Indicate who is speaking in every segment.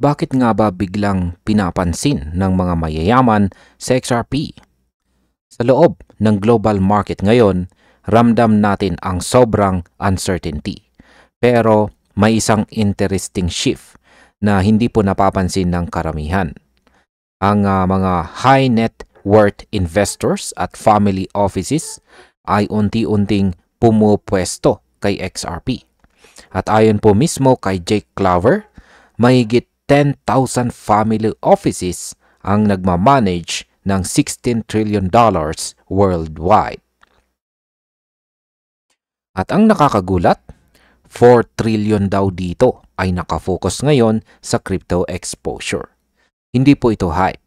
Speaker 1: Bakit nga ba biglang pinapansin ng mga mayayaman sa XRP? Sa loob ng global market ngayon, ramdam natin ang sobrang uncertainty. Pero may isang interesting shift na hindi po napapansin ng karamihan. Ang mga high net worth investors at family offices ay unti-unting pumupwesto kay XRP. At ayon po mismo kay Jake Claver, mahigit 10,000 family offices ang nagmamanage ng $16 trillion worldwide. At ang nakakagulat, 4 trillion daw dito ay nakafocus ngayon sa crypto exposure. Hindi po ito hype.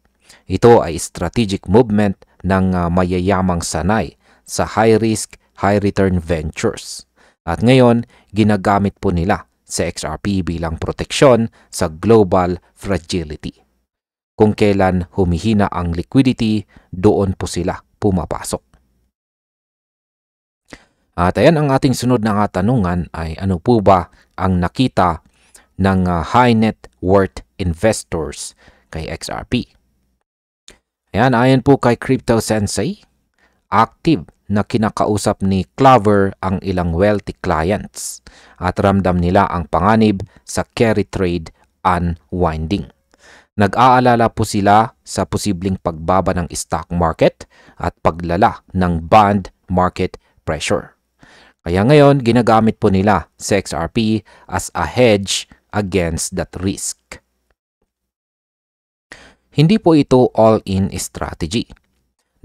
Speaker 1: Ito ay strategic movement ng mayayamang sanay sa high-risk, high-return ventures. At ngayon, ginagamit po nila sa XRP bilang proteksyon sa global fragility. Kung kailan humihina ang liquidity, doon po sila pumapasok. At ayan ang ating sunod na katanungan ay ano po ba ang nakita ng high net worth investors kay XRP? Ayan, ayon po kay Crypto Sensei, active na kinakausap ni Claver ang ilang wealthy clients at ramdam nila ang panganib sa carry trade unwinding. Nag-aalala po sila sa posibleng pagbaba ng stock market at paglala ng bond market pressure. Kaya ngayon, ginagamit po nila sa XRP as a hedge against that risk. Hindi po ito all-in strategy.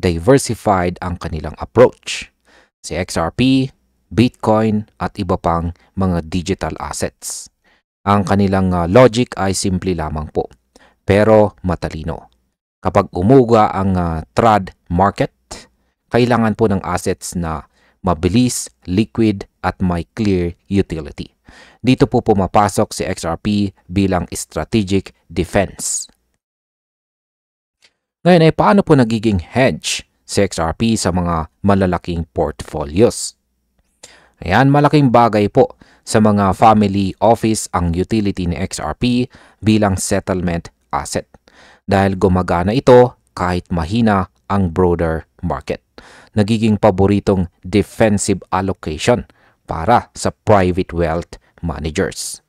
Speaker 1: Diversified ang kanilang approach. Si XRP, Bitcoin at iba pang mga digital assets. Ang kanilang logic ay simple lamang po, pero matalino. Kapag umuga ang trad market, kailangan po ng assets na mabilis, liquid at may clear utility. Dito po pumapasok si XRP bilang strategic defense. Ngayon ay paano po nagiging hedge si XRP sa mga malalaking portfolios? Ayan, malaking bagay po sa mga family office ang utility ni XRP bilang settlement asset dahil gumagana ito kahit mahina ang broader market. Nagiging paboritong defensive allocation para sa private wealth managers.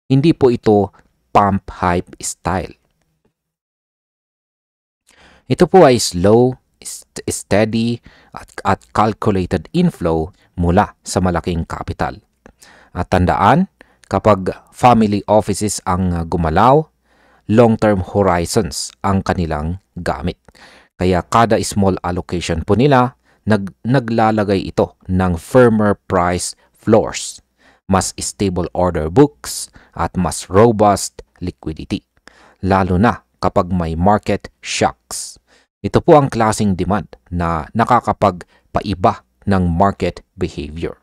Speaker 1: Hindi po ito pump hype style. Ito po ay slow, steady at calculated inflow mula sa malaking capital. At tandaan, kapag family offices ang gumalaw, long-term horizons ang kanilang gamit. Kaya kada small allocation po nila, naglalagay ito ng firmer price floors, mas stable order books, at mas robust liquidity. Lalo na kapag may market shocks. Ito po ang klaseng demand na nakakapagpaiba ng market behavior.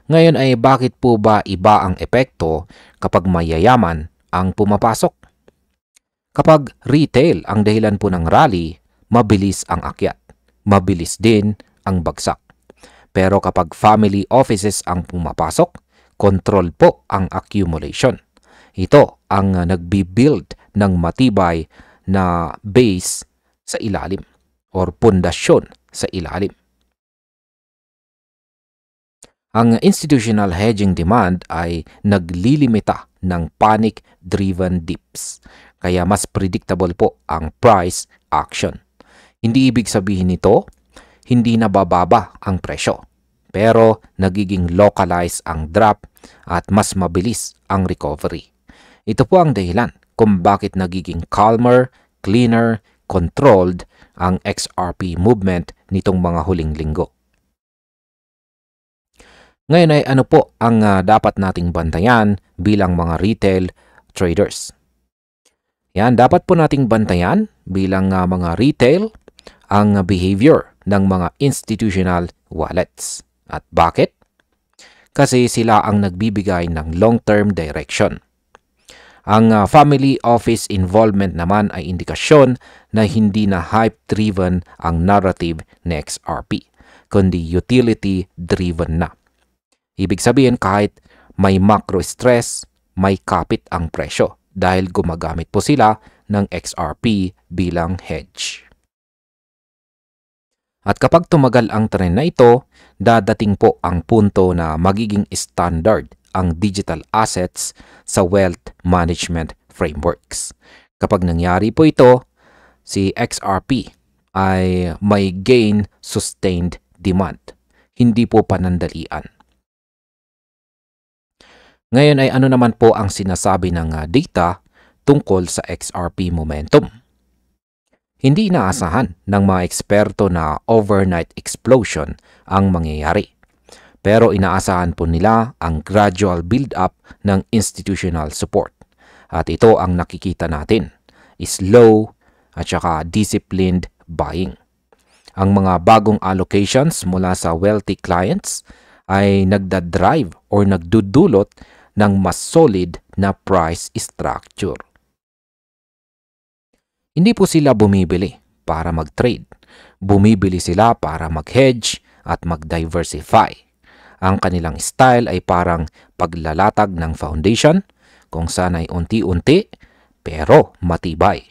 Speaker 1: Ngayon ay bakit po ba iba ang epekto kapag mayayaman ang pumapasok? Kapag retail ang dahilan po ng rally, mabilis ang akyat. Mabilis din ang bagsak. Pero kapag family offices ang pumapasok, control po ang accumulation. Ito ang nagbi-build ng matibay na base sa ilalim or pundasyon sa ilalim. Ang institutional hedging demand ay naglilimita ng panic-driven dips. Kaya mas predictable po ang price action. Hindi ibig sabihin nito, hindi nabababa ang presyo. Pero nagiging localized ang drop at mas mabilis ang recovery. Ito po ang dahilan kung bakit nagiging calmer, cleaner, controlled ang XRP movement nitong mga huling linggo. Ngayon ay ano po ang dapat nating bantayan bilang mga retail traders? Yan, dapat po nating bantayan bilang mga retail ang behavior ng mga institutional wallets. At bakit? Kasi sila ang nagbibigay ng long-term direction. Ang family office involvement naman ay indikasyon na hindi na hype-driven ang narrative ng XRP, kundi utility-driven na. Ibig sabihin kahit may macro stress, may kapit ang presyo dahil gumagamit po sila ng XRP bilang hedge. At kapag tumagal ang trend na ito, dadating po ang punto na magiging standard ang digital assets sa wealth management frameworks. Kapag nangyari po ito, si XRP ay may gain sustained demand, hindi po panandalian. Ngayon ay ano naman po ang sinasabi ng data tungkol sa XRP momentum? Hindi inaasahan ng mga eksperto na overnight explosion ang mangyayari. Pero inaasahan po nila ang gradual build-up ng institutional support. At ito ang nakikita natin, slow at saka disciplined buying. Ang mga bagong allocations mula sa wealthy clients ay nagdadrive or nagdudulot ng mas solid na price structure. Hindi po sila bumibili para mag-trade. Bumibili sila para mag-hedge at mag-diversify. Ang kanilang style ay parang paglalatag ng foundation kung saan ay unti-unti pero matibay.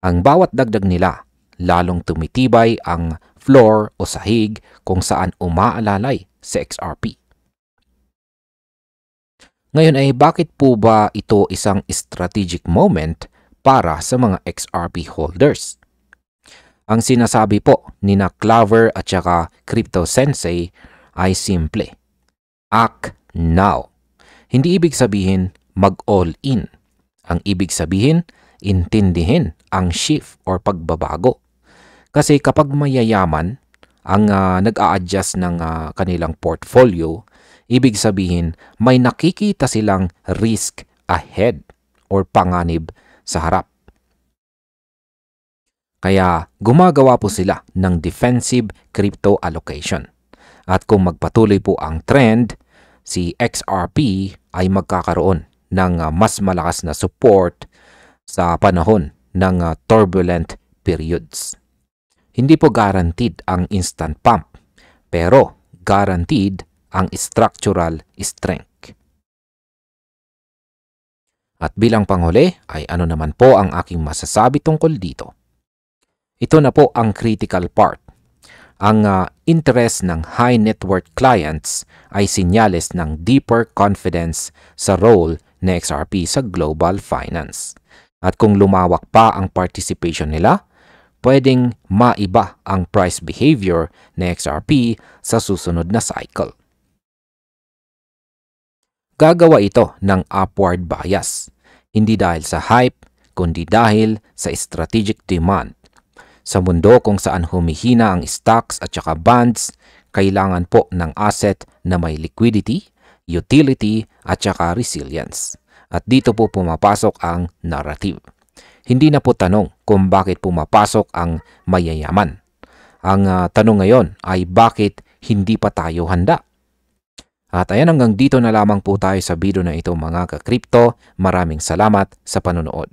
Speaker 1: Ang bawat dagdag nila, lalong tumitibay ang floor o sahig kung saan umaalalay sa XRP. Ngayon ay bakit po ba ito isang strategic moment para sa mga XRP holders? Ang sinasabi po ni na Clover at saka Crypto Sensei ay simple. Act now. Hindi ibig sabihin mag-all in. Ang ibig sabihin, intindihin ang shift or pagbabago. Kasi kapag mayayaman ang nag-a-adjust ng kanilang portfolio, ibig sabihin may nakikita silang risk ahead or panganib sa harap. Kaya gumagawa po sila ng defensive crypto allocation. At kung magpatuloy po ang trend, si XRP ay magkakaroon ng mas malakas na support sa panahon ng turbulent periods. Hindi po guaranteed ang instant pump, pero guaranteed ang structural strength. At bilang panghuli ay ano naman po ang aking masasabi tungkol dito? Ito na po ang critical part. Ang interest ng high net worth clients ay sinyales ng deeper confidence sa role ng XRP sa global finance. At kung lumawak pa ang participation nila, pwedeng maiba ang price behavior ng XRP sa susunod na cycle. Gagawa ito ng upward bias, hindi dahil sa hype, kundi dahil sa strategic demand. Sa mundo kung saan humihina ang stocks at saka bonds, kailangan po ng asset na may liquidity, utility at saka resilience. At dito po pumapasok ang narrative. Hindi na po tanong kung bakit pumapasok ang mayayaman. Ang tanong ngayon ay bakit hindi pa tayo handa? At ayan, hanggang dito na lamang po tayo sa video na ito mga ka-crypto. Maraming salamat sa panonood.